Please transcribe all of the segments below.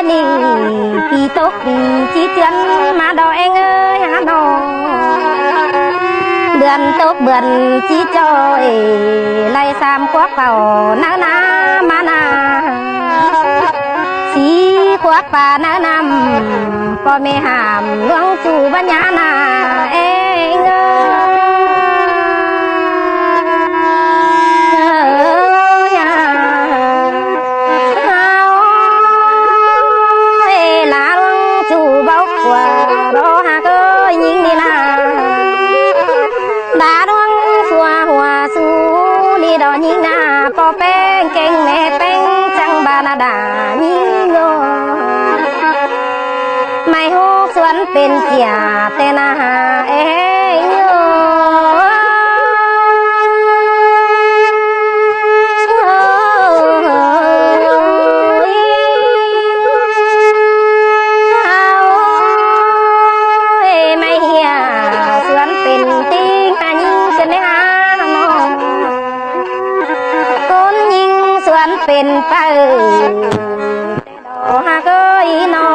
นี่ปีตกปีจีเตือนมาดอกเองเอ้ยหาดอกเบือนตกเบือนจีจอยไล่สามควักเป่านานามานาสีควักป่านาน้ำก็ไม่ห้ามหลวงจู่บัญญานาเองเอ้ยิ่งหน้าปอแป้งเก่งแม่แป้งจังบานาดายิ่งโง่ไม่ฮู้สวนเป็นเสียแต่นาหาเอ้ยโง่ไม่เหี้ยสวนเป็นติ้งหายิ่งจะไม่หาเป็นเป้าดอกหากอีนอ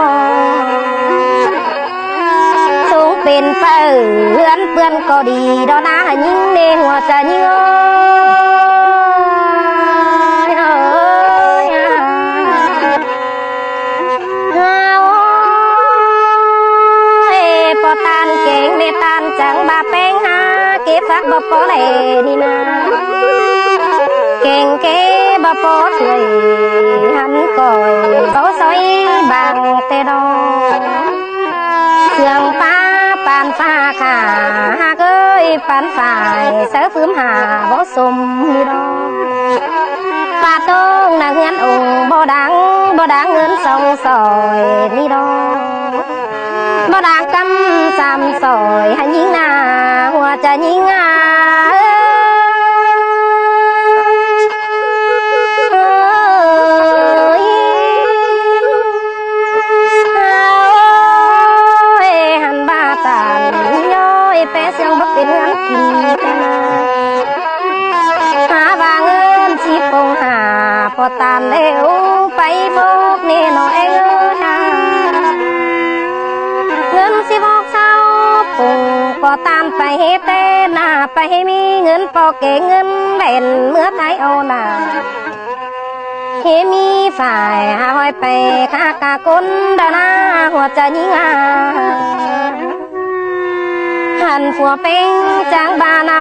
สูงเป็นเป้าเพื่อนเพื่อนก็ดีดอกนะยิ่งในหัวใจยิ่งพอตานเก่งเมตานจังบาแป้งหาเก็บฟักบ่พอเลยนี่นะเก่งเก๋บ่พอถวยหันก่อยเขาซอยบางเตดอเสียงฟ้าปานฟ้าขาหากเอ้ยปานฝ่ายเสือฟื้มหาบ่สมนี่ดอกปาตงนางเฮือนองค์บ่ดังเงินสองซอยนี่ดอกบ่ดังกำสามซอยให้ยิ่งหน้าหัวใจยิ่งเป็นเงินกินหาว่าเงินสิปงหาพอตามเร็วไปบอกนี่น้อยเอ้ยเงินสิบอกเศร้าปงพอตามไปเฮเตนาไปให้มีเงินพอเก่งเงินแบ่นเมื่อไทยเอาหนาเฮมีฝ่ายหาหอยไปข้ากาคนดานาหัวใจยิ่งหันผัวเป็งจางบานา